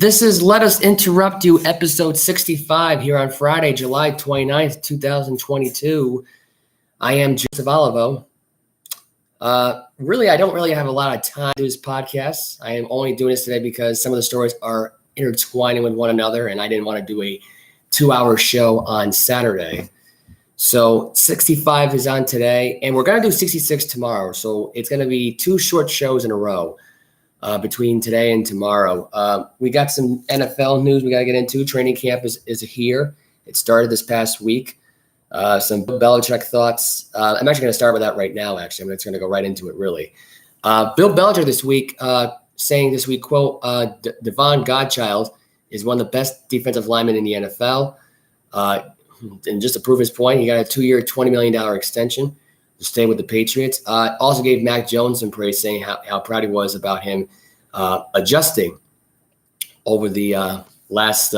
This is Let Us Interrupt You, episode 65, here on Friday, July 29th, 2022. I am Joseph Olivo. I don't really have a lot of time to do this podcast. I am only doing this today because some of the stories are intertwining with one another, and I didn't want to do a 2-hour show on Saturday. So 65 is on today, and we're going to do 66 tomorrow. So it's going to be 2 short shows in a row. Between today and tomorrow. We got some NFL news we got to get into. Training camp is here. It started this past week. Some Bill Belichick thoughts. I'm actually going to start with that right now, actually. I'm just going to go right into it, really. Bill Belichick this week saying this week, quote, Devon Godchild is one of the best defensive linemen in the NFL. And just to prove his point, he got a 2-year, $20 million extension to stay with the Patriots. Also gave Mac Jones some praise, saying how proud he was about him adjusting over the last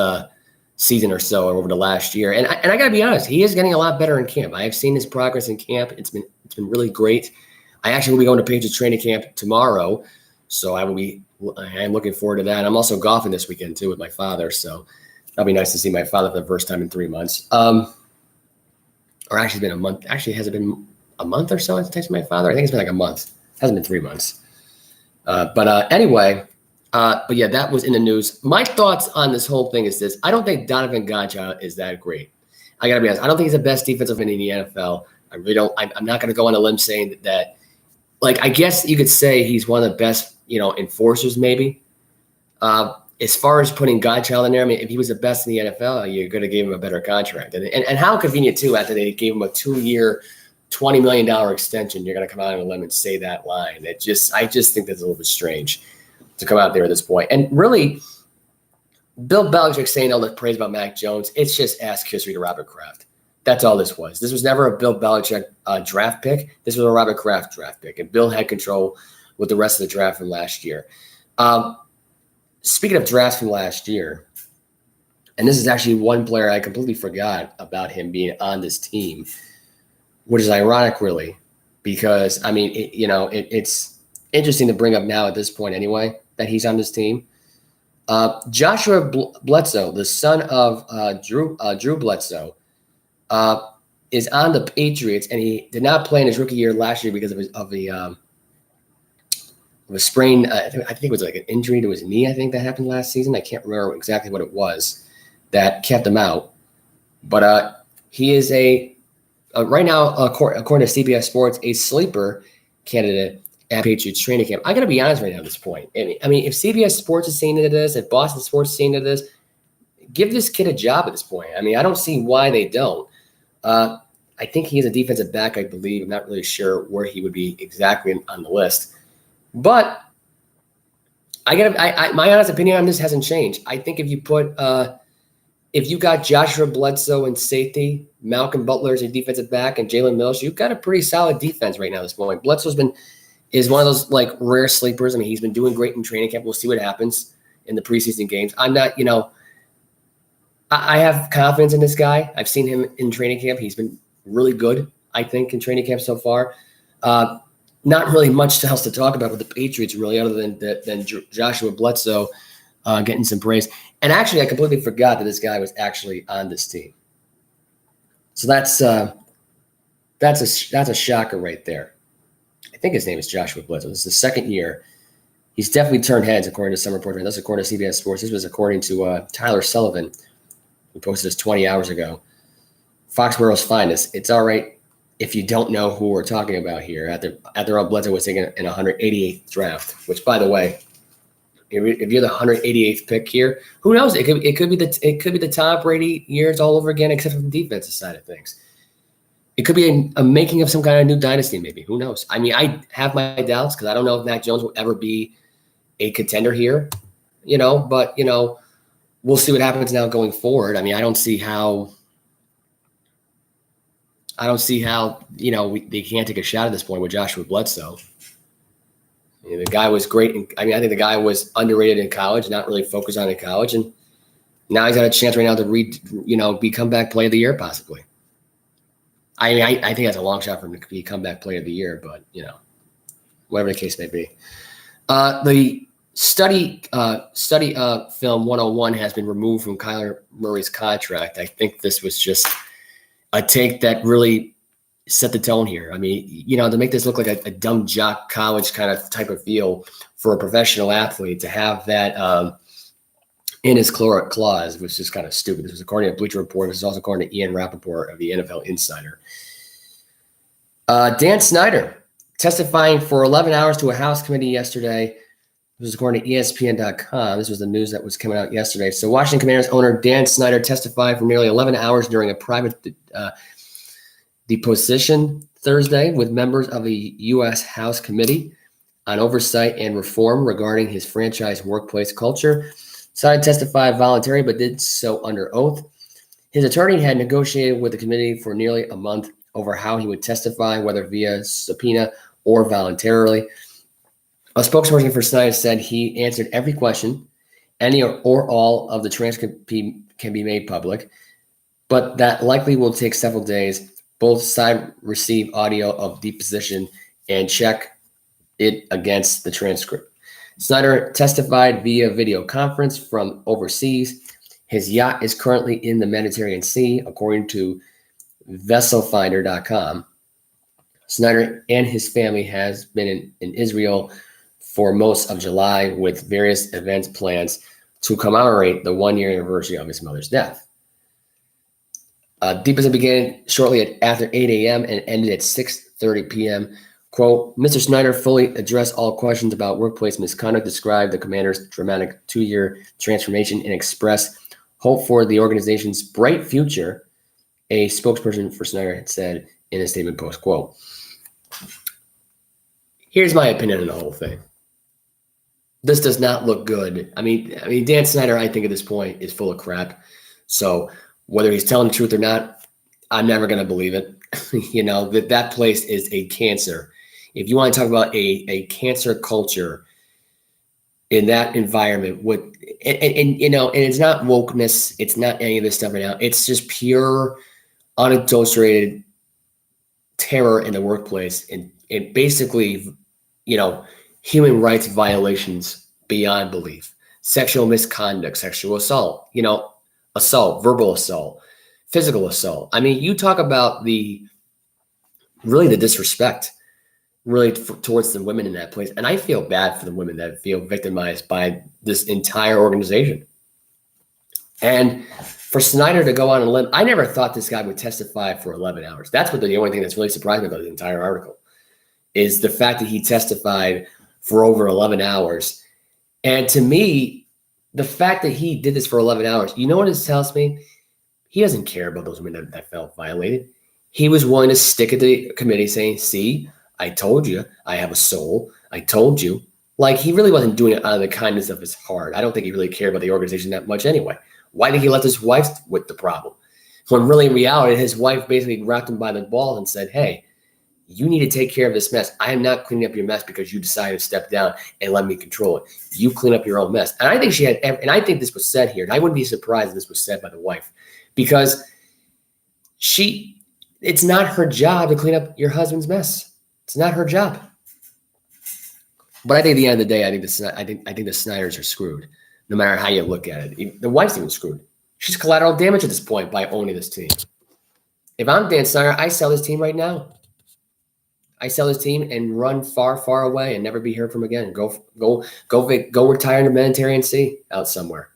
season or so, or over the last year. And I got to be honest, he is getting a lot better in camp. I have seen his progress in camp. It's been really great. I actually will be going to Patriots training camp tomorrow, so I am looking forward to that. I'm also golfing this weekend too with my father, so that'll be nice to see my father for the first time in 3 months. Or actually, it's been a month. Actually, has it been a month or so? I've texted my father. I think it's been like a month. It hasn't been 3 months. Anyway, yeah, that was in the news. My thoughts on this whole thing is this. I don't think Donovan Godchild is that great. I got to be honest. I don't think he's the best defensive end in the NFL. I really don't. I'm not going to go on a limb saying that. Like, I guess you could say he's one of the best, enforcers maybe. As far as putting Godchild in there, I mean, if he was the best in the NFL, you're going to give him a better contract. And how convenient, too, after they gave him a 2-year, $20 million extension, you're going to come out on a limb and say that line. I just think that's a little bit strange to come out there at this point. And really, Bill Belichick saying all the praise about Mac Jones, it's just ask history to Robert Kraft. That's all this was. This was never a Bill Belichick draft pick. This was a Robert Kraft draft pick. And Bill had control with the rest of the draft from last year. Speaking of drafts from last year, and this is actually one player I completely forgot about him being on this team, which is ironic, really, because, I mean, it's interesting to bring up now at this point anyway that he's on this team. Joshua Bledsoe, the son of Drew Bledsoe, is on the Patriots, and he did not play in his rookie year last year because of a sprain. I think it was like an injury to his knee. I think that happened last season. I can't remember exactly what it was that kept him out. But he is right now, according to CBS Sports, a sleeper candidate at Patriots training camp. I got to be honest right now at this point. I mean, if CBS Sports is seeing into this, if Boston Sports is seeing into this, give this kid a job at this point. I mean, I don't see why they don't. I think he is a defensive back, I believe. I'm not really sure where he would be exactly on the list. But my honest opinion on this hasn't changed. I think if you put if you got Joshua Bledsoe in safety, Malcolm Butler as a defensive back, and Jalen Mills, you've got a pretty solid defense right now at this point. Bledsoe is one of those like rare sleepers. I mean, he's been doing great in training camp. We'll see what happens in the preseason games. I'm not, I have confidence in this guy. I've seen him in training camp. He's been really good, I think, in training camp so far. Not really much else to talk about with the Patriots, really, other than Joshua Bledsoe getting some praise. And actually, I completely forgot that this guy was actually on this team. So that's a shocker right there. I think his name is Joshua Bledsoe. This is the second year. He's definitely turned heads, according to some reporters. That's according to CBS Sports. This was according to Tyler Sullivan, who posted this 20 hours ago. Foxborough's finest. It's all right if you don't know who we're talking about here. After all, Bledsoe was taken in 188th draft, which, by the way, if you're the 188th pick here, who knows? It could be the Tom Brady years all over again, except for the defensive side of things. It could be a making of some kind of new dynasty, maybe. Who knows? I mean, I have my doubts because I don't know if Mac Jones will ever be a contender here, but we'll see what happens now going forward. I mean, I don't see how they can't take a shot at this point with Joshua Bledsoe. The guy was great. I think the guy was underrated in college, not really focused on in college, and now he's got a chance right now to be comeback player of the year possibly. I mean, I think that's a long shot for him to be comeback player of the year, but whatever the case may be. The study film 101 has been removed from Kyler Murray's contract. I think this was just a take that really set the tone here. I mean, to make this look like a dumb jock college kind of type of feel for a professional athlete, to have that in his clause was just kind of stupid. This was according to Bleacher Report. This is also according to Ian Rappaport of the NFL Insider. Dan Snyder testifying for 11 hours to a House committee yesterday. This was according to ESPN.com. This was the news that was coming out yesterday. So Washington Commanders owner Dan Snyder testified for nearly 11 hours during a private deposition Thursday with members of the U.S. House Committee on Oversight and Reform regarding his franchise workplace culture. Snyder testified voluntarily but did so under oath. His attorney had negotiated with the committee for nearly a month over how he would testify, whether via subpoena or voluntarily. A spokesperson for Snyder said he answered every question. Any or all of the transcript can be made public, but that likely will take several days. Both sides receive audio of deposition and check it against the transcript. Snyder testified via video conference from overseas. His yacht is currently in the Mediterranean Sea, according to vesselfinder.com. Snyder and his family has been in Israel for most of July with various events plans to commemorate the 1-year anniversary of his mother's death. Deposition began shortly after 8 a.m. and ended at 6:30 p.m. Quote, Mr. Snyder fully addressed all questions about workplace misconduct, described the commander's dramatic 2-year transformation, and expressed hope for the organization's bright future, a spokesperson for Snyder had said in a statement post. Quote, here's my opinion on the whole thing. This does not look good. I mean, Dan Snyder, I think at this point is full of crap. So whether he's telling the truth or not, I'm never going to believe it. That place is a cancer. If you want to talk about a cancer culture in that environment, and it's not wokeness, it's not any of this stuff right now. It's just pure, unadulterated terror in the workplace, and basically, human rights violations beyond belief, sexual misconduct, sexual assault, assault, verbal assault, physical assault. I mean, you talk about the disrespect really towards the women in that place. And I feel bad for the women that feel victimized by this entire organization. And for Snyder to go on a limb, I never thought this guy would testify for 11 hours. That's the only thing that's really surprised me about the entire article is the fact that he testified for over 11 hours. And to me, the fact that he did this for 11 hours, you know what it tells me? He doesn't care about those women that felt violated. He was willing to stick at the committee saying, see, I told you, I have a soul. I told you. Like, he really wasn't doing it out of the kindness of his heart. I don't think he really cared about the organization that much anyway. Why did he let his wife with the problem? When really in reality, his wife basically grabbed him by the balls and said, hey, you need to take care of this mess. I am not cleaning up your mess because you decided to step down and let me control it. You clean up your own mess. And I think and I think this was said here, and I wouldn't be surprised if this was said by the wife, because it's not her job to clean up your husband's mess. It's not her job. But I think at the end of the day, I think the Snyders are screwed, no matter how you look at it. The wife's even screwed. She's collateral damage at this point by owning this team. If I'm Dan Snyder, I sell this team right now. I sell this team and run far, far away and never be heard from again. Go retire in the Mediterranean Sea out somewhere.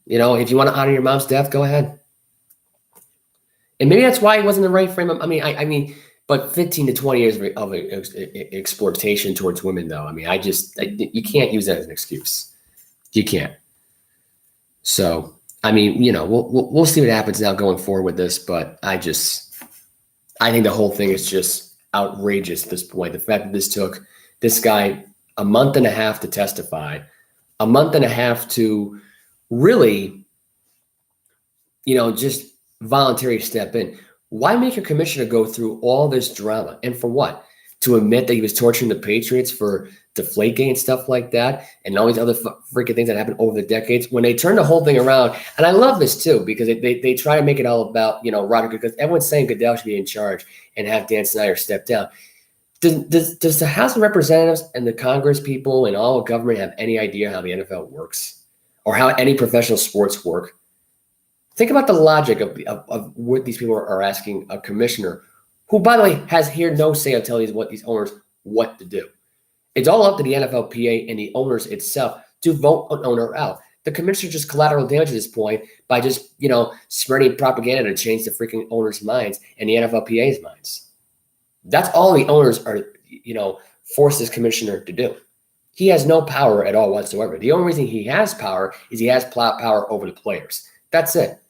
If you want to honor your mom's death, go ahead. And maybe that's why he wasn't in the right frame of. But 15 to 20 years of exploitation towards women, though. You can't use that as an excuse. You can't. So, we'll see what happens now going forward with this. But I think the whole thing is just outrageous at this point. The fact that this took this guy a month and a half to testify, a month and a half to really, just voluntarily step in. Why make your commissioner go through all this drama? And for what? To admit that he was torturing the Patriots for Deflategate and stuff like that, and all these other freaking things that happened over the decades. When they turn the whole thing around, and I love this too, because they try to make it all about, Roderick, because everyone's saying Goodell should be in charge and have Dan Snyder step down. Does the House of Representatives and the Congress people and all of government have any idea how the NFL works or how any professional sports work? Think about the logic of what these people are asking a commissioner, who, by the way, has here no say of telling these owners what to do. It's all up to the NFLPA and the owners itself to vote an owner out. The commissioner just collateral damage at this point by just, spreading propaganda to change the freaking owners' minds and the NFLPA's minds. That's all the owners are, forced this commissioner to do. He has no power at all whatsoever. The only reason he has power is he has power over the players. That's it.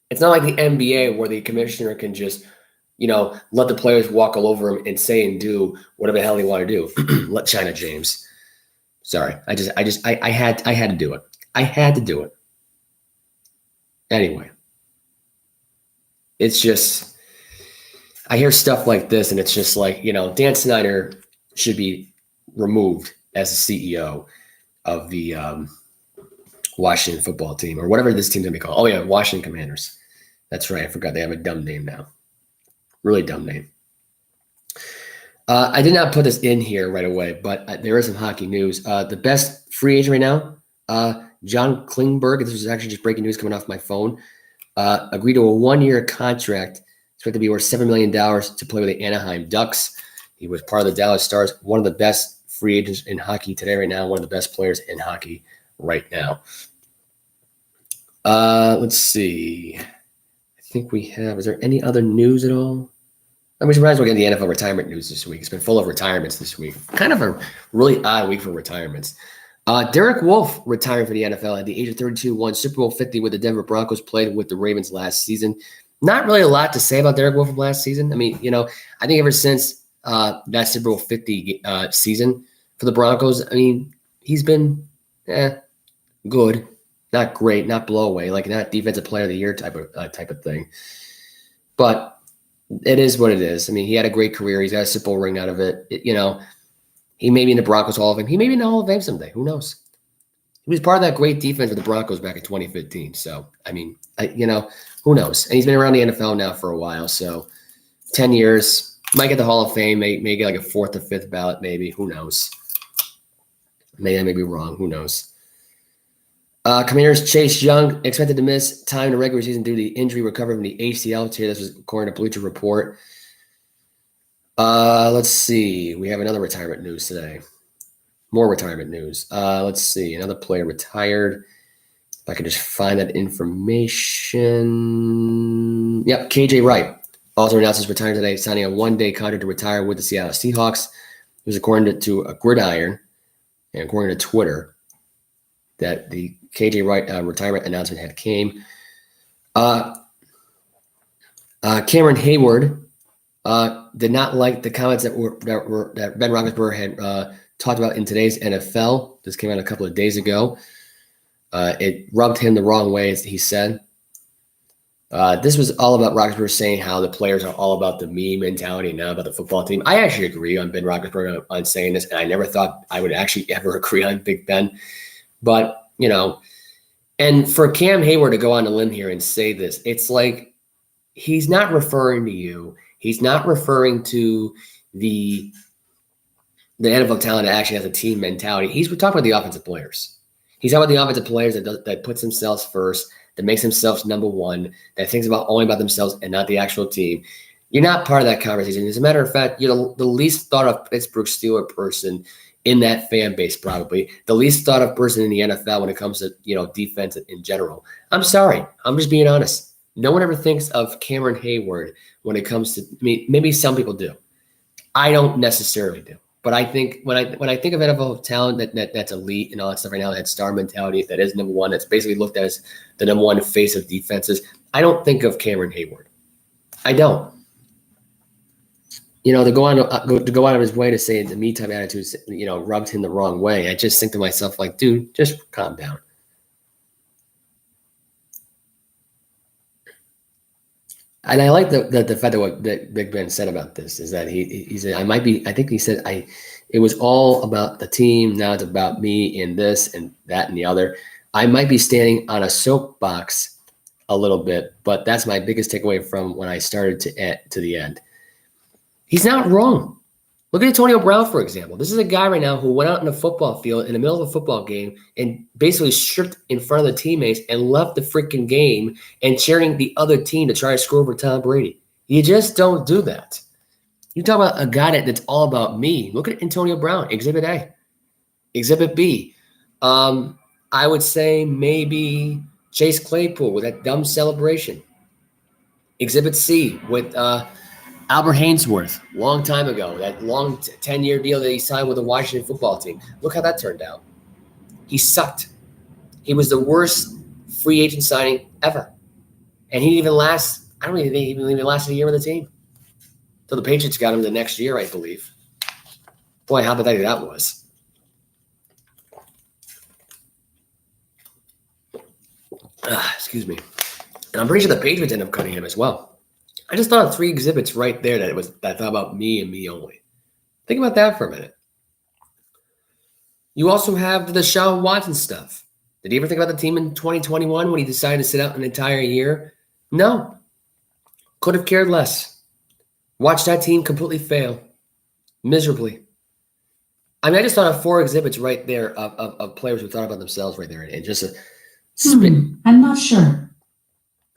It's not like the NBA where the commissioner can just, let the players walk all over him and say and do whatever the hell they want to do. Let China James. Sorry. I had to do it. I had to do it. Anyway. It's just, I hear stuff like this and it's just like, Dan Snyder should be removed as the CEO of the Washington football team or whatever this team's going to be called. Oh, yeah, Washington Commanders. That's right. I forgot they have a dumb name now. Really dumb name. I did not put this in here right away, but there is some hockey news. The best free agent right now, John Klingberg, this was actually just breaking news coming off my phone, agreed to a 1-year contract, expected to be worth $7 million to play with the Anaheim Ducks. He was part of the Dallas Stars, one of the best free agents in hockey today right now, one of the best players in hockey right now. Let's see. I think we have, is there any other news at all? We might as well get the NFL retirement news this week. It's been full of retirements this week. Kind of a really odd week for retirements. Derek Wolfe retired for the NFL at the age of 32, won Super Bowl 50 with the Denver Broncos, played with the Ravens last season. Not really a lot to say about Derek Wolfe from last season. I mean, I think ever since that Super Bowl 50 season for the Broncos, I mean, he's been good. Not great, not blow away, like not defensive player of the year type of thing. But it is what it is. I mean, he had a great career. He's got a Super Bowl ring out of it. He may be in the Broncos Hall of Fame. He may be in the Hall of Fame someday. Who knows? He was part of that great defense with the Broncos back in 2015. So, I mean, who knows? And he's been around the NFL now for a while. So, 10 years. Might get the Hall of Fame. May get like a 4th or 5th ballot maybe. Who knows? I may be wrong. Who knows? Commanders Chase Young expected to miss time in the regular season due to the injury recovery from the ACL tear. This was according to Bleacher Report. Let's see. We have another retirement news today. More retirement news. Let's see. Another player retired. If I could just find that information. Yep, KJ Wright also announced his retirement today, signing a 1-day contract to retire with the Seattle Seahawks. It was according to a Gridiron and according to Twitter that the KJ Wright retirement announcement had came. Cameron Hayward did not like the comments that Ben Roethlisberger had talked about in today's NFL. This came out a couple of days ago. It rubbed him the wrong way, as he said. This was all about Roethlisberger saying how the players are all about the me mentality, not about the football team. I actually agree on Ben Roethlisberger on saying this, and I never thought I would actually ever agree on Big Ben. But, and for Cam Hayward to go on a limb here and say this, it's like he's not referring to you. He's not referring to the NFL talent that actually has a team mentality. We're talking about the offensive players. He's talking about the offensive players that puts themselves first, that makes themselves number one, that thinks only about themselves and not the actual team. You're not part of that conversation. As a matter of fact, you're the least thought of Pittsburgh Steelers person in that fan base, probably the least thought of person in the NFL when it comes to defense in general. I'm sorry, I'm just being honest. No one ever thinks of Cameron Hayward when it comes to. I mean, maybe some people do. I don't necessarily do, but I think when I think of NFL talent that's elite and all that stuff right now, that star mentality that is number one, that's basically looked at as the number one face of defenses. I don't think of Cameron Hayward. I don't. To go out of his way to say the me type attitudes, rubbed him the wrong way. I just think to myself, like, dude, just calm down. And I like the fact that what Big Ben said about this is that he said, it was all about the team. Now it's about me and this and that and the other. I might be standing on a soapbox a little bit, but that's my biggest takeaway from when I started to the end. He's not wrong. Look at Antonio Brown, for example. This is a guy right now who went out in a football field in the middle of a football game and basically stripped in front of the teammates and left the freaking game and cheering the other team to try to screw over Tom Brady. You just don't do that. You talk about a guy that's all about me. Look at Antonio Brown, Exhibit A. Exhibit B. I would say maybe Chase Claypool with that dumb celebration. Exhibit C with Albert Hainsworth, long time ago, that long 10-year deal that he signed with the Washington football team. Look how that turned out. He sucked. He was the worst free agent signing ever. And he didn't even last, I don't even think he even lasted a year with the team. So the Patriots got him the next year, I believe. Boy, how pathetic that was. Excuse me. And I'm pretty sure the Patriots ended up cutting him as well. I just thought of 3 exhibits right there that I thought about me and me only. Think about that for a minute. You also have the Deshaun Watson stuff. Did he ever think about the team in 2021 when he decided to sit out an entire year? No. Could have cared less. Watch that team completely fail. Miserably. I mean, I just thought of 4 exhibits right there of players who thought about themselves right there. And just a spin. I'm not sure.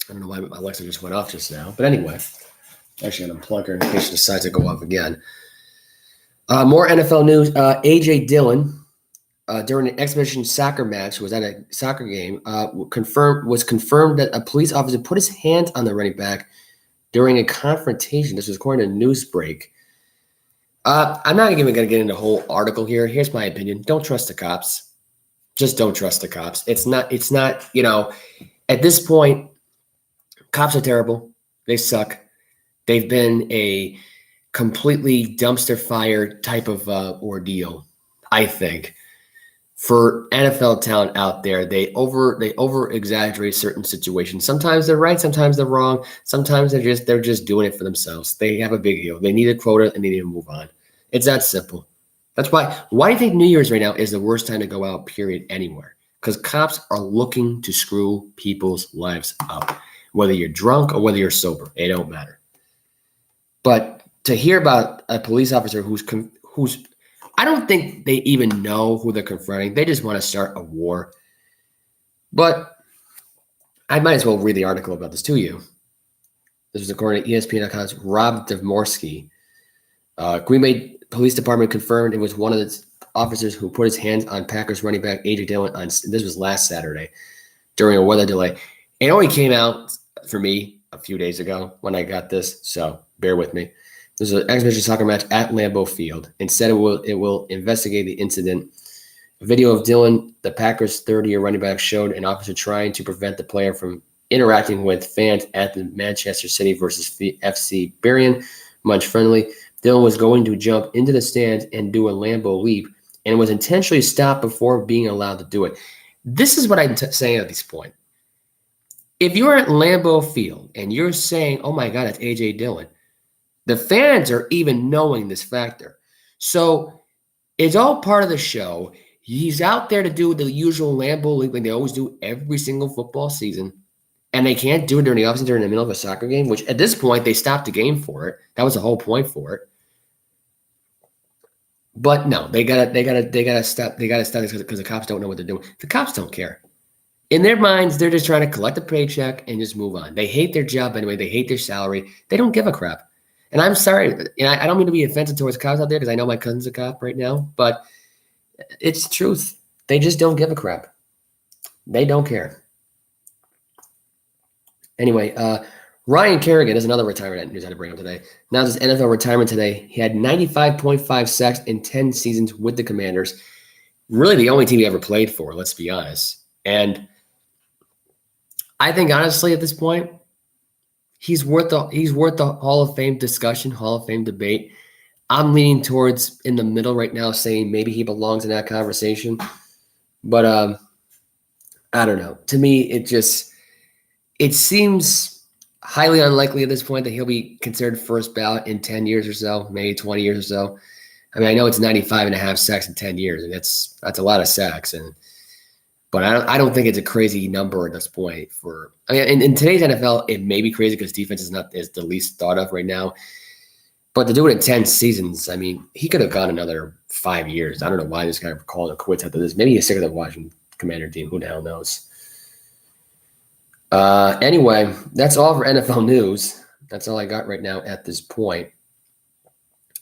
I don't know why my Alexa just went off just now. But anyway, actually, I'm going to unplug her in case she decides to go off again. More NFL news. A.J. Dillon, during an exhibition soccer match, was at a soccer game, was confirmed that a police officer put his hand on the running back during a confrontation. This was according to Newsbreak. I'm not even going to get into the whole article here. Here's my opinion. Don't trust the cops. Just don't trust the cops. It's not, at this point, cops are terrible. They suck. They've been a completely dumpster fire type of ordeal, I think. For NFL talent out there, they over exaggerate certain situations. Sometimes they're right, sometimes they're wrong. Sometimes they're just doing it for themselves. They have a big ego. They need a quota and they need to move on. It's that simple. That's why do you think New Year's right now is the worst time to go out, period, anywhere? Because cops are looking to screw people's lives up. Whether you're drunk or whether you're sober, it don't matter. But to hear about a police officer who's I don't think they even know who they're confronting. They just want to start a war. But I might as well read the article about this to you. This is according to ESPN.com's Rob Dvorsky. Green Bay Police Department confirmed it was one of the officers who put his hands on Packers running back A.J. Dillon this was last Saturday during a weather delay. It only came out for me a few days ago when I got this, so bear with me. There's an exhibition soccer match at Lambeau Field. Instead, it will investigate the incident. A video of Dillon, the Packers' 30-year running back, showed an officer trying to prevent the player from interacting with fans at the Manchester City versus FC Bayern Munich friendly. Dillon was going to jump into the stands and do a Lambeau leap and was intentionally stopped before being allowed to do it. This is what I'm saying at this point. If you're at Lambeau Field and you're saying, oh my God, that's A.J. Dillon, the fans are even knowing this factor. So it's all part of the show. He's out there to do the usual Lambeau leap like they always do every single football season. And they can't do it during the offseason during the middle of a soccer game, which at this point they stopped the game for it. That was the whole point for it. But no, they gotta stop. They gotta stop this because the cops don't know what they're doing. The cops don't care. In their minds, they're just trying to collect a paycheck and just move on. They hate their job anyway. They hate their salary. They don't give a crap. And I'm sorry, I don't mean to be offensive towards cops out there because I know my cousin's a cop right now, but it's the truth. They just don't give a crap. They don't care. Anyway, Ryan Kerrigan is another retirement news I had to bring up today. Now his NFL retirement today. He had 95.5 sacks in 10 seasons with the Commanders. Really the only team he ever played for, let's be honest. And I think honestly at this point, he's worth the Hall of Fame discussion, Hall of Fame debate. I'm leaning towards in the middle right now, saying maybe he belongs in that conversation. But I don't know. To me, it seems highly unlikely at this point that he'll be considered first ballot in 10 years or so, maybe 20 years or so. I mean, I know it's 95.5 sacks in 10 years, and that's a lot of sacks. But I don't think it's a crazy number at this point. In today's NFL, it may be crazy because defense is the least thought of right now. But to do it in 10 seasons, I mean, he could have gone another 5 years. I don't know why this guy called it quits after this. Maybe he's sick of the Washington Commander team. Who the hell knows? Anyway, that's all for NFL news. That's all I got right now at this point.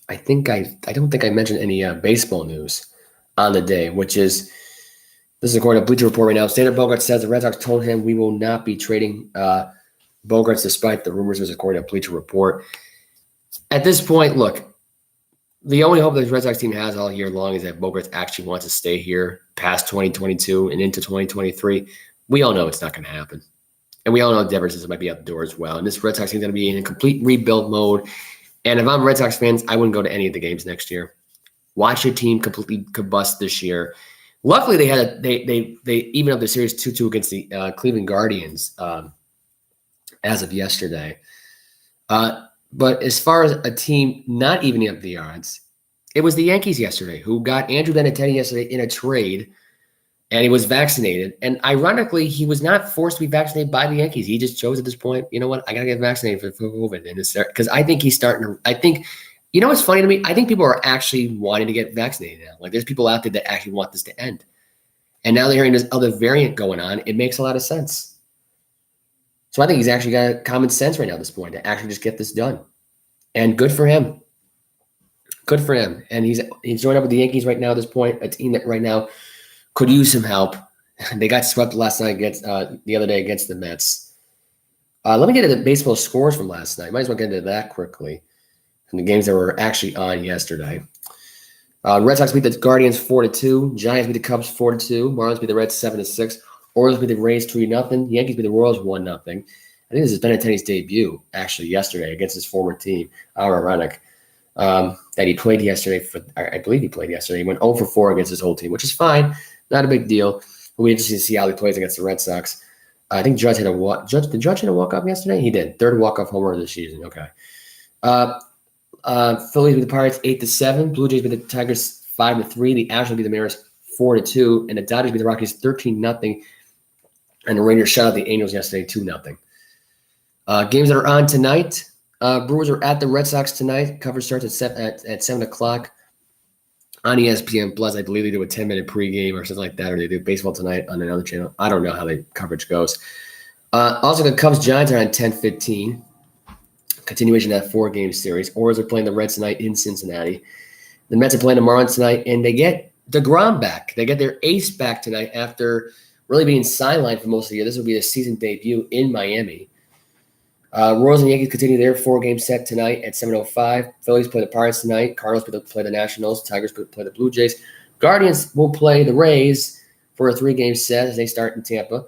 I don't think I mentioned any baseball news on the day, which is, this is according to Bleacher Report right now. Standard Bogarts says the Red Sox told him we will not be trading Bogarts despite the rumors, was according to Bleacher Report. At this point, look, the only hope that the Red Sox team has all year long is that Bogarts actually wants to stay here past 2022 and into 2023. We all know it's not going to happen. And we all know Devers might be out the door as well. And this Red Sox team is going to be in a complete rebuild mode. And if I'm Red Sox fans, I wouldn't go to any of the games next year. Watch your team completely combust this year. Luckily, they even up the series 2-2 against the Cleveland Guardians as of yesterday. But as far as a team not evening up the odds, it was the Yankees yesterday who got Andrew Benitendi yesterday in a trade, and he was vaccinated. And ironically, he was not forced to be vaccinated by the Yankees. He just chose at this point, you know what, I got to get vaccinated for COVID. And because I think he's starting to – I think – you know what's funny to me? I think people are actually wanting to get vaccinated now. Like, there's people out there that actually want this to end. And now they're hearing this other variant going on. It makes a lot of sense. So I think he's actually got common sense right now at this point to actually just get this done. And good for him. Good for him. And he's joined up with the Yankees right now at this point, a team that right now could use some help. They got swept last night the other day against the Mets. Let me get into the baseball scores from last night. Might as well get into that quickly. And the games that were actually on yesterday. Red Sox beat the Guardians 4-2. Giants beat the Cubs 4-2. Marlins beat the Reds 7-6. Orioles beat the Rays 3-0. Yankees beat the Royals 1-0. I think this is Benintendi's debut actually yesterday against his former team, ironic, that he played yesterday. I believe he played yesterday. He went 0-4 against his whole team, which is fine, not a big deal. We'll be interested to see how he plays against the Red Sox. I think Judge hit a walk. Did Judge hit a walk-off yesterday? He did. Third walk-off homer of the season. Okay. Phillies beat the Pirates 8-7. Blue Jays beat the Tigers 5-3. The Astros beat the Mariners 4-2, and the Dodgers beat the Rockies 13-0. And the Rangers shut out the Angels yesterday 2-0. Games that are on tonight. Brewers are at the Red Sox tonight. Coverage starts at 7 o'clock on ESPN Plus. I believe they do a 10-minute pregame or something like that, or they do baseball tonight on another channel. I don't know how the coverage goes. Also, the Cubs-Giants are on 10:15. Continuation of that 4-game series. Orioles are playing the Reds tonight in Cincinnati. The Mets are playing the Marlins tonight, and they get DeGrom back. They get their ace back tonight after really being sidelined for most of the year. This will be a season debut in Miami. Royals and Yankees continue their 4-game set tonight at 7:05. Phillies play the Pirates tonight. Cardinals play the Nationals. Tigers play the Blue Jays. Guardians will play the Rays for a 3-game set as they start in Tampa.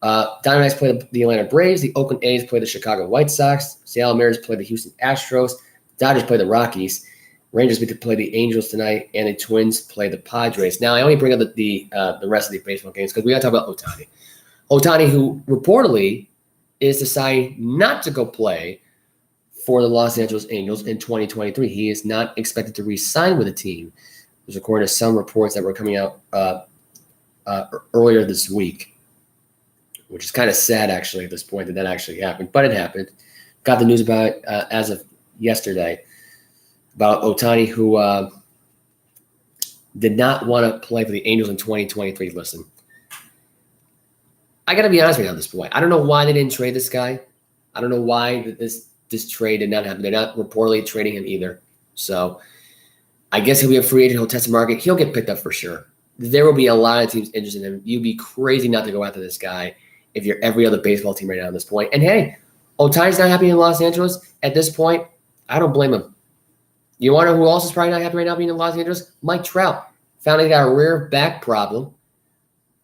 Diamondbacks play the Atlanta Braves. The Oakland A's play the Chicago White Sox. Seattle Mariners play the Houston Astros. Dodgers play the Rockies. Rangers play the Angels tonight, and the Twins play the Padres. Now, I only bring up the rest of the baseball games because we got to talk about Ohtani. Ohtani, who reportedly is deciding not to go play for the Los Angeles Angels in 2023. He is not expected to re-sign with the team. There's according to some reports that were coming out earlier this week, which is kind of sad, actually, at this point that actually happened. But it happened. Got the news about it as of yesterday about Ohtani, who did not want to play for the Angels in 2023. Listen, I got to be honest with you at this point. I don't know why they didn't trade this guy. I don't know why this trade did not happen. They're not reportedly trading him either. So I guess he'll be a free agent. He'll test the market. He'll get picked up for sure. There will be a lot of teams interested in him. You'd be crazy not to go after this guy if you're every other baseball team right now at this point. And hey, Ohtani's not happy in Los Angeles at this point. I don't blame him. You want to know who else is probably not happy right now being in Los Angeles? Mike Trout. Found he got a rare back problem.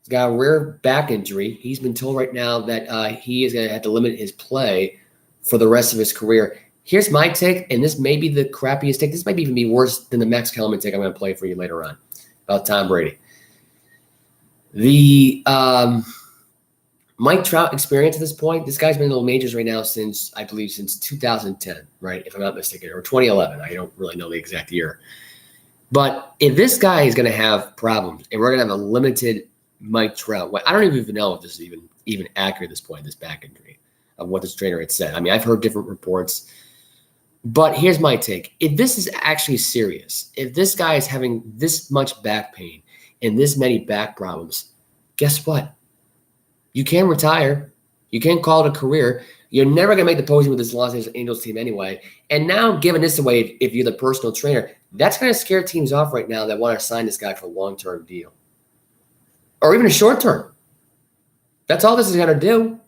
He's got a rare back injury. He's been told right now that he is going to have to limit his play for the rest of his career. Here's my take, and this may be the crappiest take. This might even be worse than the Max Kellerman take I'm going to play for you later on about Tom Brady. The Mike Trout experience at this point, this guy's been in the majors right now since 2010, right? If I'm not mistaken, or 2011. I don't really know the exact year. But if this guy is going to have problems, and we're going to have a limited Mike Trout, I don't even know if this is even accurate at this point, this back injury, of what this trainer had said. I mean, I've heard different reports, But here's my take. If this is actually serious, if this guy is having this much back pain and this many back problems, guess what? You can retire. You can call it a career. You're never going to make the postseason with this Los Angeles Angels team anyway. And now giving this away, if you're the personal trainer, that's going to scare teams off right now that want to sign this guy for a long-term deal. Or even a short-term. That's all this is going to do.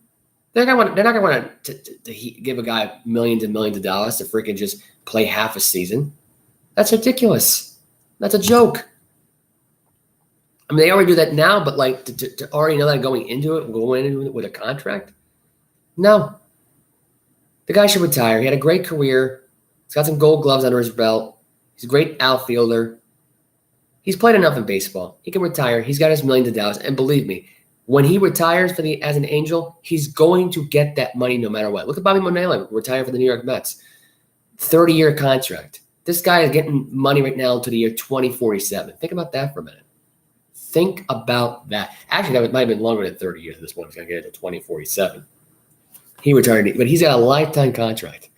They're not going to want to give a guy millions and millions of dollars to freaking just play half a season. That's ridiculous. That's a joke. I mean, they already do that now, but like to already know that going into it with a contract? No. The guy should retire. He had a great career. He's got some gold gloves under his belt. He's a great outfielder. He's played enough in baseball. He can retire. He's got his millions of dollars. And believe me, when he retires as an Angel, he's going to get that money no matter what. Look at Bobby Bonilla retiring for the New York Mets. 30-year contract. This guy is getting money right now to the year 2047. Think about that for a minute. Think about that. Actually, that might have been longer than 30 years at this point. He's going to get it to 2047. He retired, but he's got a lifetime contract.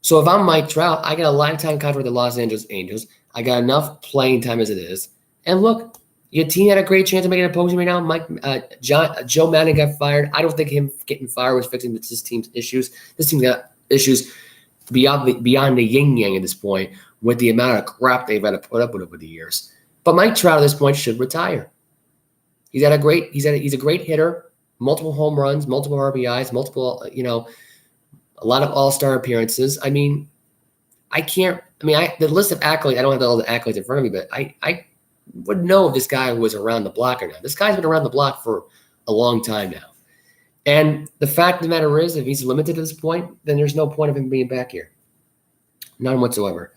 So if I'm Mike Trout, I got a lifetime contract with the Los Angeles Angels. I got enough playing time as it is. And look, your team had a great chance of making a postseason right now. Joe Madden got fired. I don't think him getting fired was fixing this team's issues. This team's got issues beyond the yin-yang at this point with the amount of crap they've had to put up with over the years. But Mike Trout at this point should retire. He's a great hitter, multiple home runs, multiple RBIs, a lot of all-star appearances. I mean, the list of accolades, I don't have all the accolades in front of me, but I wouldn't know if this guy was around the block or not. This guy's been around the block for a long time now. And the fact of the matter is, if he's limited at this point, then there's no point of him being back here. None whatsoever.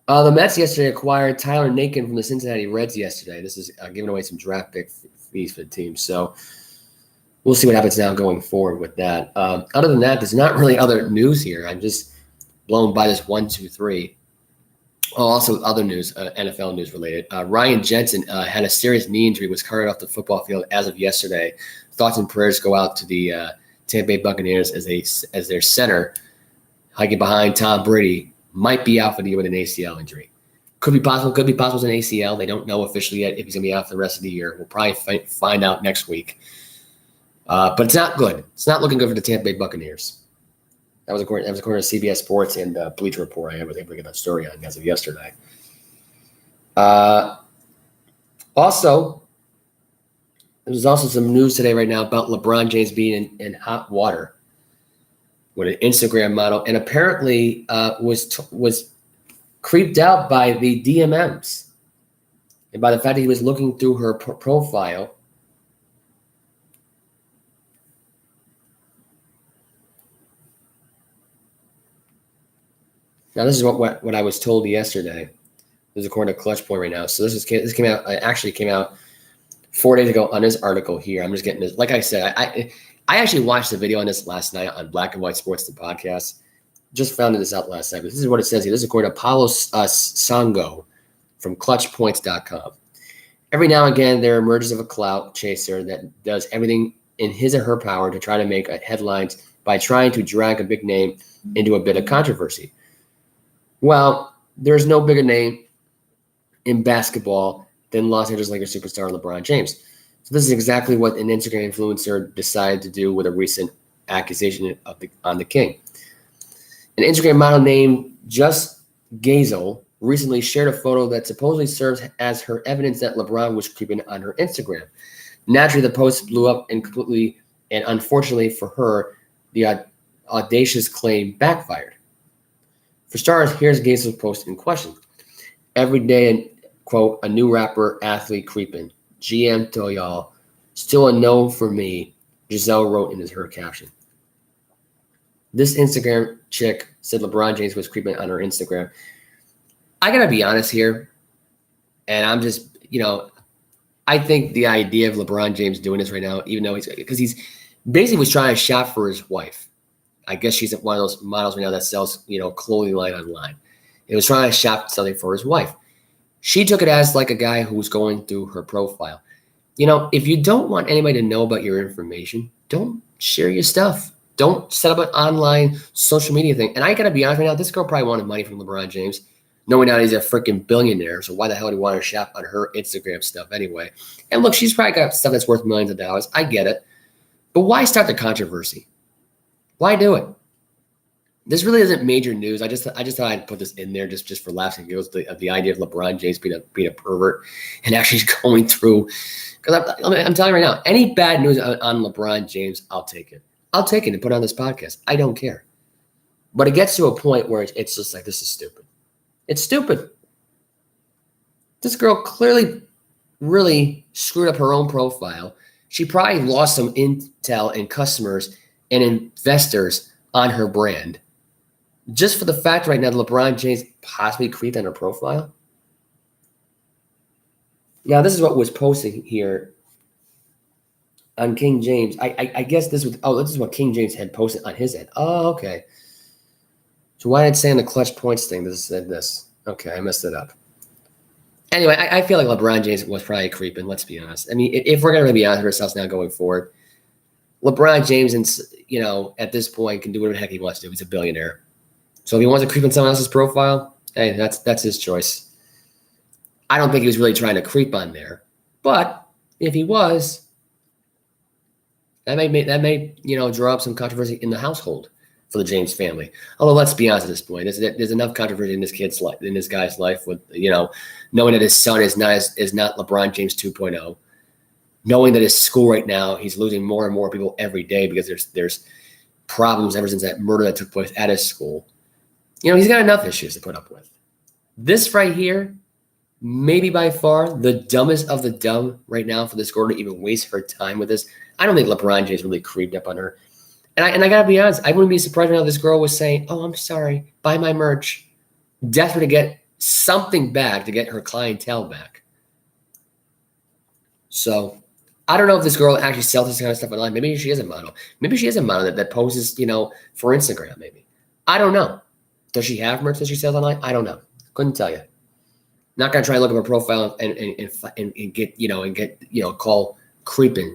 The Mets yesterday acquired Tyler Naquin from the Cincinnati Reds yesterday. This is giving away some draft pick fees for the team. So we'll see what happens now going forward with that. Other than that, there's not really other news here. I'm just blown by this 1, 2, 3. Oh, also other news, NFL news related. Ryan Jensen had a serious knee injury, was carted off the football field as of yesterday. Thoughts and prayers go out to the Tampa Bay Buccaneers as their center, hiking behind Tom Brady, might be out for the year with an ACL injury. Could be possible as an ACL. They don't know officially yet if he's going to be out for the rest of the year. We'll probably find out next week. But it's not good. It's not looking good for the Tampa Bay Buccaneers. That was according to CBS Sports and Bleacher Report. I was able to get that story on as of yesterday. Also, there's also some news today right now about LeBron James being in hot water with an Instagram model, and apparently was creeped out by the DMMs and by the fact that he was looking through her profile. Now, this is what I was told yesterday. This is according to Clutch Point right now. So this came out. It actually came out 4 days ago on this article here. I'm just getting this. Like I said, I actually watched the video on this last night on Black and White Sports, the podcast. Just found this out last night. But this is what it says here. This is according to Paulo Sango from ClutchPoints.com. Every now and again, there emerges of a clout chaser that does everything in his or her power to try to make headlines by trying to drag a big name into a bit of controversy. Well, there's no bigger name in basketball than Los Angeles Lakers superstar LeBron James. So this is exactly what an Instagram influencer decided to do with a recent accusation on the King. An Instagram model named Just Gazel recently shared a photo that supposedly serves as her evidence that LeBron was creeping on her Instagram. Naturally, the post blew up and unfortunately for her, the audacious claim backfired. For starters, here's Gazel's post in question. Every day, quote, a new rapper, athlete creeping. GM to y'all. Still a no for me, Giselle wrote in her caption. This Instagram chick said LeBron James was creeping on her Instagram. I got to be honest here, and I'm just, I think the idea of LeBron James doing this right now, even though because he's basically was trying to shop for his wife. I guess she's one of those models right now that sells, clothing line online. He was trying to shop something for his wife. She took it as like a guy who was going through her profile. If you don't want anybody to know about your information, don't share your stuff. Don't set up an online social media thing. And I got to be honest right now, this girl probably wanted money from LeBron James, knowing now he's a freaking billionaire. So why the hell would he want to shop on her Instagram stuff anyway? And look, she's probably got stuff that's worth millions of dollars. I get it. But why start the controversy? Why do it? This really isn't major news. I just thought I'd put this in there just for laughs and giggles. The idea of LeBron James being a pervert and actually going through. Because I'm telling you right now, any bad news on LeBron James, I'll take it. I'll take it and put it on this podcast. I don't care. But it gets to a point where it's just like, this is stupid. It's stupid. This girl clearly really screwed up her own profile. She probably lost some intel and customers and investors on her brand. Just for the fact right now that LeBron James possibly creeped on her profile. Now, this is what was posted here on King James. I guess this is what King James had posted on his end. Oh, okay. So why did it say on the clutch points thing this said this? Okay, I messed it up. Anyway, I feel like LeBron James was probably creeping, let's be honest. I mean, if we're going to be honest with ourselves now going forward, LeBron James, at this point can do whatever the heck he wants to do. He's a billionaire. So if he wants to creep on someone else's profile, hey, that's his choice. I don't think he was really trying to creep on there. But if he was, that may draw up some controversy in the household for the James family. Although let's be honest at this point, there's enough controversy in this kid's life, in this guy's life, with knowing that his son is not LeBron James 2.0, knowing that his school right now he's losing more and more people every day because there's problems ever since that murder that took place at his school. He's got enough issues to put up with. This right here, maybe by far the dumbest of the dumb right now for this girl to even waste her time with this. I don't think LeBron James really creeped up on her. And I got to be honest, I wouldn't be surprised right now if this girl was saying, oh, I'm sorry, buy my merch. Desperate to get something back to get her clientele back. So I don't know if this girl actually sells this kind of stuff online. Maybe she is a model. Maybe she is a model that poses, for Instagram maybe. I don't know. Does she have merch that she sells online? I don't know. Couldn't tell you. Not gonna try to look up her profile and get call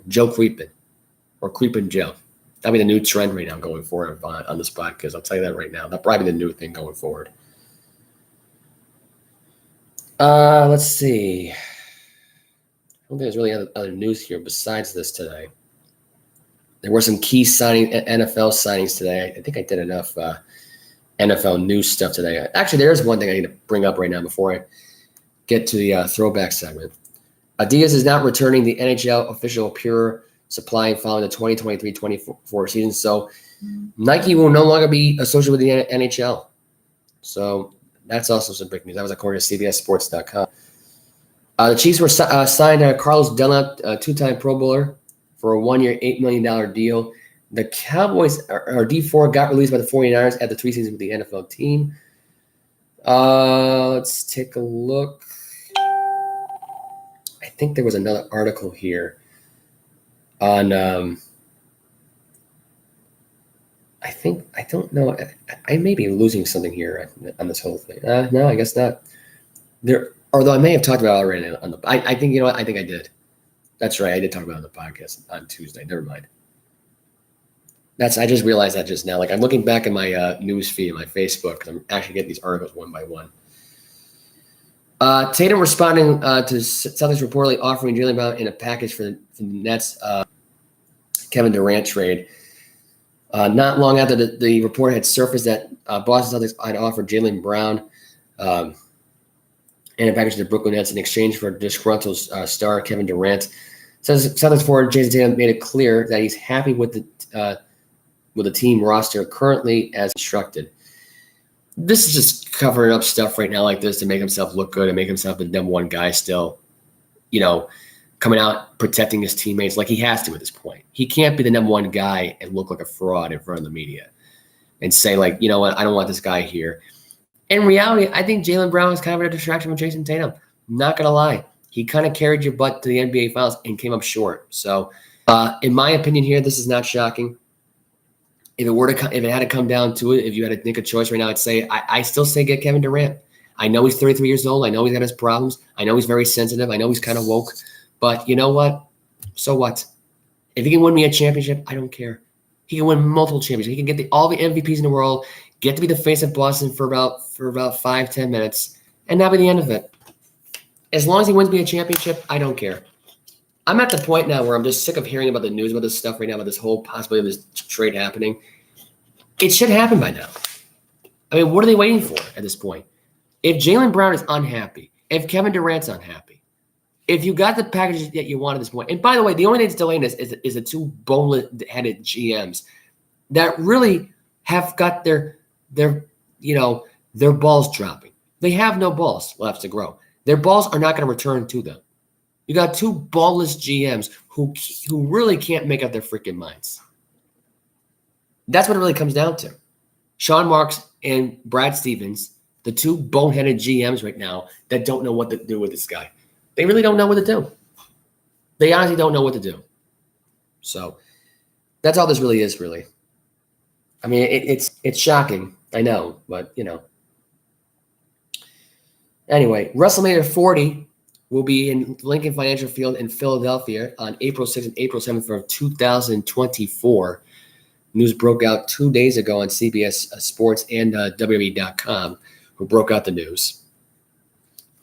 Joe Creepin, or Creepin' Joe. That'll be the new trend right now going forward on this podcast. I'll tell you that right now. That'll probably be the new thing going forward. Let's see. I don't think there's really other news here besides this today. There were some key NFL signings today. I think I did enough NFL news stuff today. Actually, there's one thing I need to bring up right now before I get to the throwback segment. Adidas is not returning the NHL official pure supply following the 2023-24 season. So Nike will no longer be associated with the NHL. So that's also some big news. That was according to CBSSports.com. The Chiefs were signed Carlos Dunlap, a two-time Pro Bowler, for a one-year, $8 million deal. The Cowboys, or D4, got released by the 49ers after 3 seasons with the NFL team. Let's take a look. I think there was another article here on I don't know. I may be losing something here on this whole thing. No, I guess not. Although I may have talked about it already on the. I think I think I did. That's right. I did talk about it on the podcast on Tuesday. Never mind. I just realized that just now. Like, I'm looking back in my news feed, my Facebook, because I'm actually getting these articles one by one. Tatum responding to Celtics reportedly offering Jaylen Brown in a package for the Nets Kevin Durant trade. Not long after the report had surfaced that Boston Celtics had offered Jaylen Brown in a package to the Brooklyn Nets in exchange for disgruntled star Kevin Durant. Celtics forward Jason Tatum made it clear that he's happy with the team roster currently as instructed. This is just covering up stuff right now like this to make himself look good and make himself the number one guy still, coming out protecting his teammates like he has to at this point. He can't be the number one guy and look like a fraud in front of the media and say, like, you know what, I don't want this guy here. In reality, I think Jaylen Brown is kind of a distraction with Jason Tatum. Not going to lie. He kind of carried your butt to the NBA Finals and came up short. So, in my opinion here, this is not shocking. If it had to come down to it, if you had to make a choice right now, I'd say I still say get Kevin Durant. I know he's 33 years old. I know he's got his problems. I know he's very sensitive. I know he's kind of woke. But you know what? So what? If he can win me a championship, I don't care. He can win multiple championships. He can get all the MVPs in the world, get to be the face of Boston for about 5-10 minutes, and that'll be the end of it. As long as he wins me a championship, I don't care. I'm at the point now where I'm just sick of hearing about the news about this stuff right now, about this whole possibility of this trade happening. It should happen by now. I mean, what are they waiting for at this point? If Jaylen Brown is unhappy, if Kevin Durant's unhappy, if you got the package that you want at this point, and by the way, the only thing that's delaying this is the two bone-headed GMs that really have got their balls dropping. They have no balls left to grow. Their balls are not going to return to them. You got two ballless GMs who really can't make up their freaking minds. That's what it really comes down to. Sean Marks and Brad Stevens, the two boneheaded GMs right now that don't know what to do with this guy. They really don't know what to do. They honestly don't know what to do. So that's all this really is, really. I mean, it's shocking. I know, but, Anyway, Wrestlemania 40 will be in Lincoln Financial Field in Philadelphia on April 6th and April 7th of 2024. News broke out 2 days ago on CBS Sports and WWE.com, who broke out the news.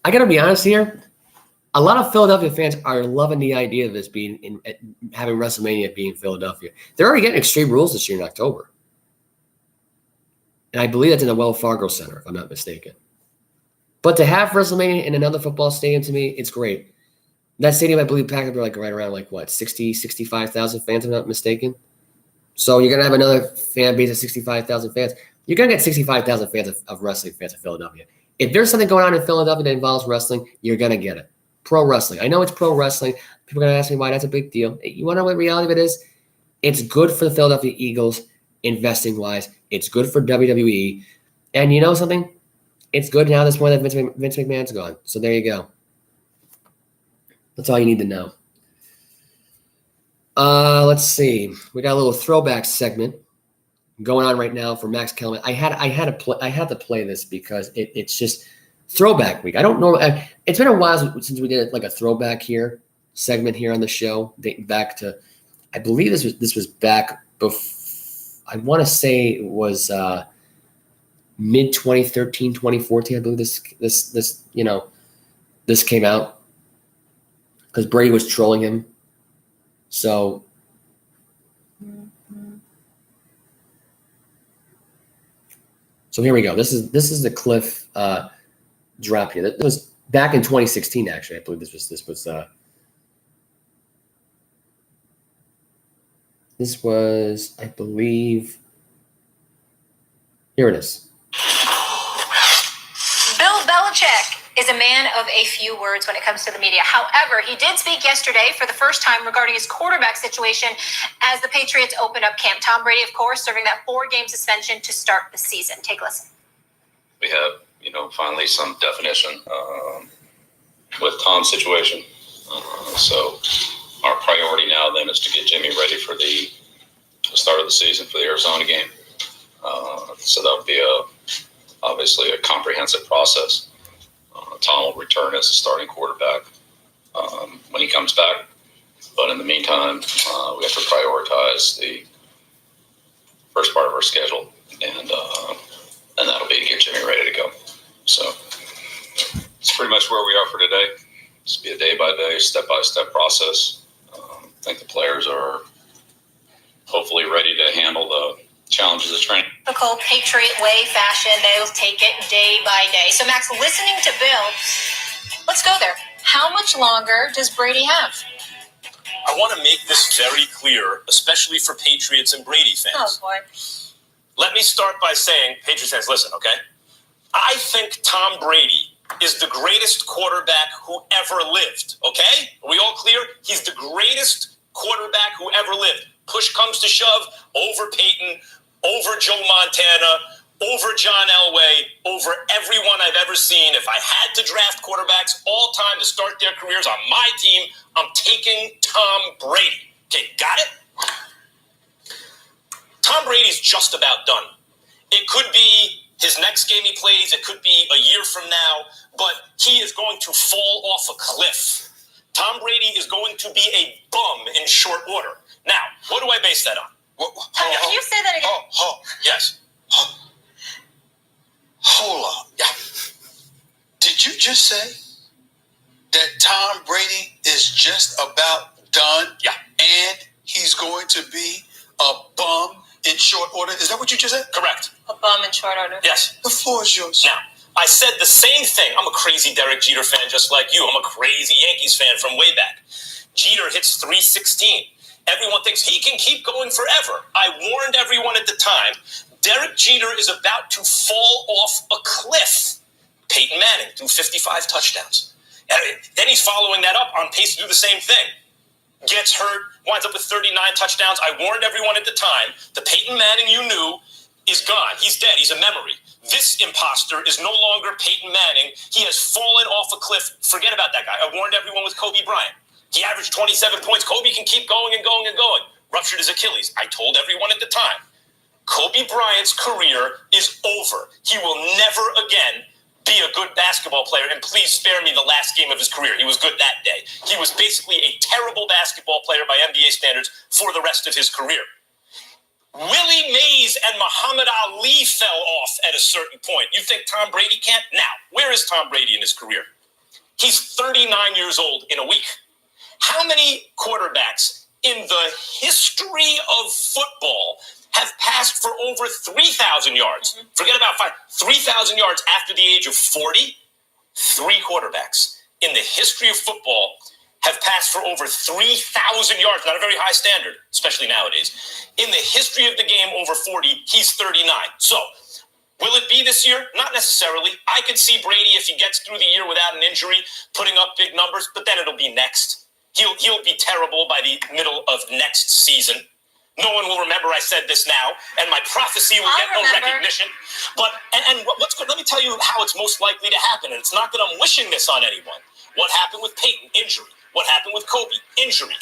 I got to be honest here. A lot of Philadelphia fans are loving the idea of this being having WrestleMania being in Philadelphia. They're already getting Extreme Rules this year in October. And I believe that's in the Wells Fargo Center, if I'm not mistaken. But to have WrestleMania in another football stadium, to me, it's great. That stadium, I believe, packed up right around 60, 65,000 fans, if I'm not mistaken. So you're going to have another fan base of 65,000 fans. You're going to get 65,000 fans of wrestling fans in Philadelphia. If there's something going on in Philadelphia that involves wrestling, you're going to get it. Pro wrestling. I know it's pro wrestling. People are going to ask me why that's a big deal. You want to know what the reality of it is? It's good for the Philadelphia Eagles investing-wise. It's good for WWE. And you know something? It's good now at this point that Vince McMahon's gone. So there you go. That's all you need to know. Let's see. We got a little throwback segment going on right now for Max Kellerman. I had to play this because it's just throwback week. I don't know. It's been a while since we did a throwback segment here on the show, dating back to, I believe this was back before. I want to say it was mid 2013, 2014. I believe this came out because Brady was trolling him. So here we go. This is the Cliff drop here. That was back in 2016. Actually, I believe this was. I believe. Here it is. Bill Belichick is a man of a few words when it comes to the media. However, he did speak yesterday for the first time regarding his quarterback situation as the Patriots opened up camp. Tom Brady, of course, serving that 4-game suspension to start the season. Take a listen. We have, finally some definition with Tom's situation. So our priority now then is to get Jimmy ready for the start of the season for the Arizona game. So that would be obviously a comprehensive process. Tom will return as a starting quarterback when he comes back. But in the meantime, we have to prioritize the first part of our schedule, and that'll be to get Jimmy ready to go. So it's pretty much where we are for today. Just be a day-by-day, step-by-step process. I think the players are hopefully ready to handle the challenges of training. Typical Patriot way fashion, they'll take it day by day. So, Max, listening to Bill, let's go there. How much longer does Brady have? I want to make this very clear, especially for Patriots and Brady fans. Oh, boy. Let me start by saying, Patriots fans, listen, okay? I think Tom Brady is the greatest quarterback who ever lived, okay? Are we all clear? He's the greatest quarterback who ever lived. Push comes to shove, over Peyton, over Joe Montana, over John Elway, over everyone I've ever seen. If I had to draft quarterbacks all time to start their careers on my team, I'm taking Tom Brady. Okay, got it? Tom Brady's just about done. It could be his next game he plays. It could be a year from now. But he is going to fall off a cliff. Tom Brady is going to be a bum in short order. Now, what do I base that on? Hold just say that Tom Brady is just about done? Yeah. And he's going to be a bum in short order? Is that what you just said? Correct. A bum in short order. Yes. The floor is yours. Now, I said the same thing. I'm a crazy Derek Jeter fan just like you. I'm a crazy Yankees fan from way back. Jeter hits 316. Everyone thinks he can keep going forever. I warned everyone at the time, Derek Jeter is about to fall off a cliff. Peyton Manning threw 55 touchdowns. And then he's following that up on pace to do the same thing. Gets hurt, winds up with 39 touchdowns. I warned everyone at the time, the Peyton Manning you knew is gone. He's dead. He's a memory. This imposter is no longer Peyton Manning. He has fallen off a cliff. Forget about that guy. I warned everyone with Kobe Bryant. He averaged 27 points. Kobe can keep going and going and going. Ruptured his Achilles. I told everyone at the time, Kobe Bryant's career is over. He will never again be a good basketball player, and please spare me the last game of his career. He was good that day. He was basically a terrible basketball player by NBA standards for the rest of his career. Willie Mays and Muhammad Ali fell off at a certain point. You think Tom Brady can't? Now, where is Tom Brady in his career? He's 39 years old in a week. How many quarterbacks in the history of football have passed for over 3,000 yards? Forget about 3,000 yards after the age of 40. 3 quarterbacks in the history of football have passed for over 3,000 yards. Not a very high standard, especially nowadays. In the history of the game, over 40, he's 39. So, will it be this year? Not necessarily. I could see Brady, if he gets through the year without an injury, putting up big numbers, but then it'll be next. He'll be terrible by the middle of next season. No one will remember I said this now, and my prophecy will get no recognition. But what's good? Let me tell you how it's most likely to happen, and it's not that I'm wishing this on anyone. What happened with Peyton? Injury. What happened with Kobe? Injury.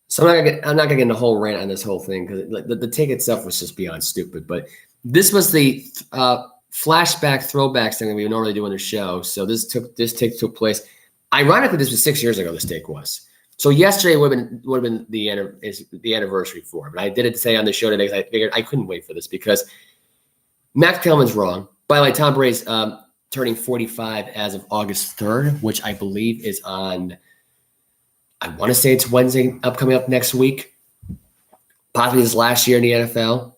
So I'm not gonna get in the whole rant on this whole thing because the take itself was just beyond stupid. But this was the flashback throwbacks thing that we normally do on the show. So this take took place. Ironically, this was 6 years ago. This take was. So yesterday would have been the anniversary for it. But I did it today on the show today because I figured I couldn't wait for this because Max Kellerman's wrong. By the way, Tom Brady's turning 45 as of August 3rd, which I believe is on, I want to say it's Wednesday, coming up next week. Possibly his last year in the NFL.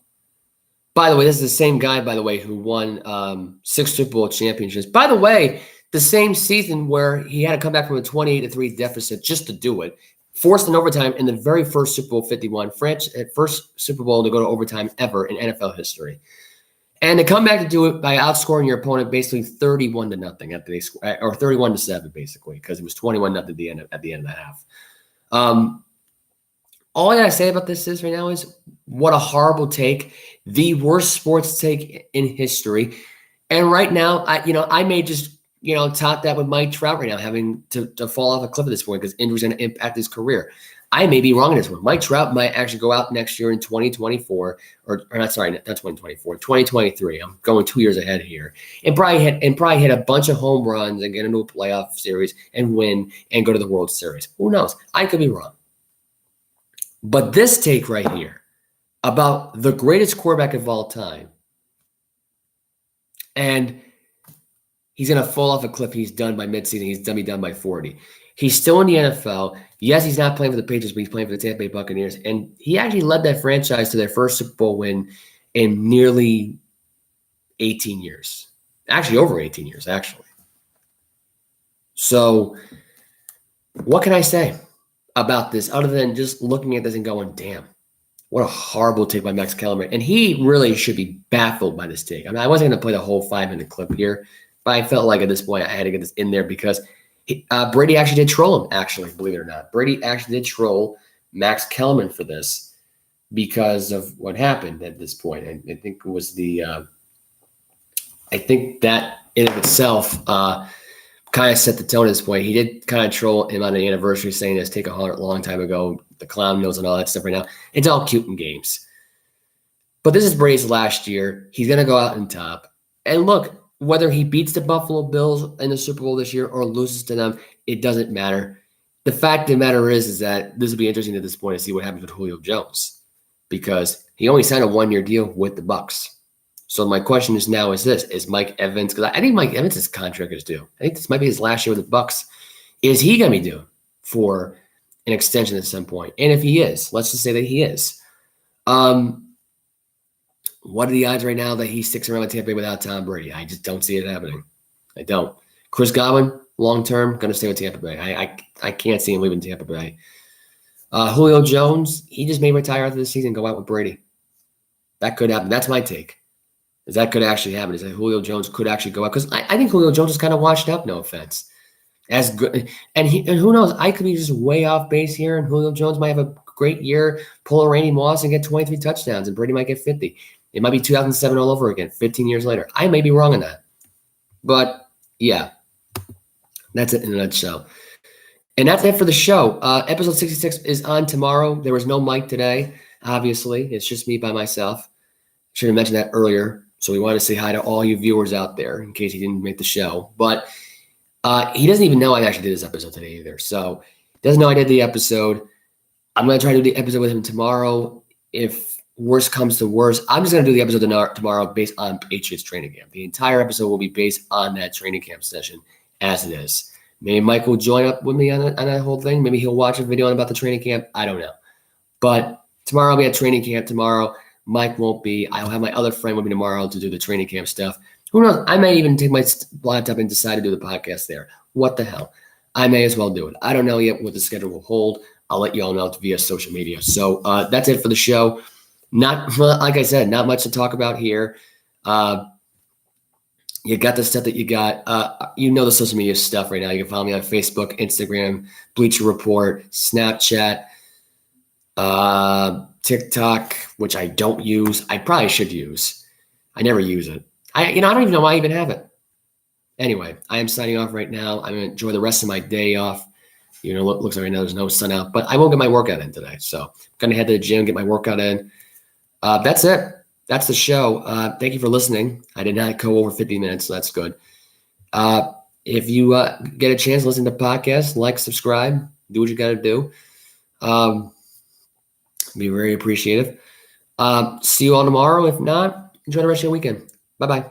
By the way, this is the same guy, by the way, who won 6 Super Bowl championships. By the way, the same season where he had to come back from a 28-3 deficit just to do it, forced an overtime in the very first Super Bowl 51, first Super Bowl to go to overtime ever in NFL history. And to come back to do it by outscoring your opponent basically 31-0 after they scored, or 31-7 basically, because it was 21-0 at the end of the half. All I gotta say about this is right now is what a horrible take, the worst sports take in history. And right now, I may just top that with Mike Trout right now, having to fall off a cliff at this point because injury's going to impact his career. I may be wrong in this one. Mike Trout might actually go out next year in 2024, or not 2024, 2023. I'm going 2 years ahead here, and probably hit a bunch of home runs and get into a playoff series and win and go to the World Series. Who knows? I could be wrong. But this take right here about the greatest quarterback of all time, and he's going to fall off a cliff. He's done by midseason. He's going to be done by 40. He's still in the NFL. Yes, he's not playing for the Patriots, but he's playing for the Tampa Bay Buccaneers. And he actually led that franchise to their first Super Bowl win in nearly 18 years. Actually, over 18 years, actually. So what can I say about this other than just looking at this and going, damn, what a horrible take by Max Kellerman. And he really should be baffled by this take. I mean, I wasn't going to play the whole 5-minute clip here, but I felt like at this point I had to get this in there because Brady actually did troll him, actually, believe it or not. Brady actually did troll Max Kellerman for this because of what happened at this point. I think it was I think that in of itself kind of set the tone at this point. He did kind of troll him on the anniversary saying this take a long time ago, the clown nose and all that stuff right now. It's all cute in games. But this is Brady's last year. He's going to go out on top. And look, whether he beats the Buffalo Bills in the Super Bowl this year or loses to them, it doesn't matter. The fact of the matter is that this will be interesting at this point to see what happens with Julio Jones because he only signed a 1-year deal with the Bucs. So my question is now is Mike Evans, because I think Mike Evans' contract is due. I think this might be his last year with the Bucks. Is he going to be due for an extension at some point? And if he is, let's just say that he is. What are the odds right now that he sticks around with Tampa Bay without Tom Brady? I just don't see it happening. I don't. Chris Godwin, long-term, going to stay with Tampa Bay. I can't see him leaving Tampa Bay. Julio Jones, he just may retire after the season and go out with Brady. That could happen. That's my take. Is that could actually happen? Is that Julio Jones could actually go out? Because I think Julio Jones is kind of washed up, no offense. As good, and who knows? I could be just way off base here, and Julio Jones might have a great year, pull a Randy Moss and get 23 touchdowns, and Brady might get 50. It might be 2007 all over again, 15 years later. I may be wrong on that. But, yeah, that's it in a nutshell. And that's it for the show. Episode 66 is on tomorrow. There was no Mike today, obviously. It's just me by myself. Should have mentioned that earlier. So we want to say hi to all you viewers out there in case he didn't make the show. But he doesn't even know I actually did this episode today either. So he doesn't know I did the episode. I'm going to try to do the episode with him tomorrow. If worst comes to worst, I'm just going to do the episode tomorrow based on Patriots training camp. The entire episode will be based on that training camp session as it is. Maybe Mike will join up with me on that whole thing. Maybe he'll watch a video about the training camp. I don't know. But tomorrow I'll be at training camp tomorrow. Mike won't be. I'll have my other friend with me tomorrow to do the training camp stuff. Who knows? I may even take my laptop and decide to do the podcast there. What the hell? I may as well do it. I don't know yet what the schedule will hold. I'll let you all know via social media. So that's it for the show. Not, like I said, not much to talk about here. You got the stuff that you got. The social media stuff right now. You can follow me on Facebook, Instagram, Bleacher Report, Snapchat, TikTok, which I don't use. I probably should use. I never use it. I don't even know why I even have it. Anyway, I am signing off right now. I'm going to enjoy the rest of my day off. Looks like right now there's no sun out, but I won't get my workout in today. So I'm going to head to the gym, get my workout in. That's it. That's the show. Thank you for listening. I did not go over 50 minutes, so that's good. If you get a chance to listen to podcasts, like, subscribe, do what you got to do. Be very appreciative. See you all tomorrow. If not, enjoy the rest of your weekend. Bye-bye.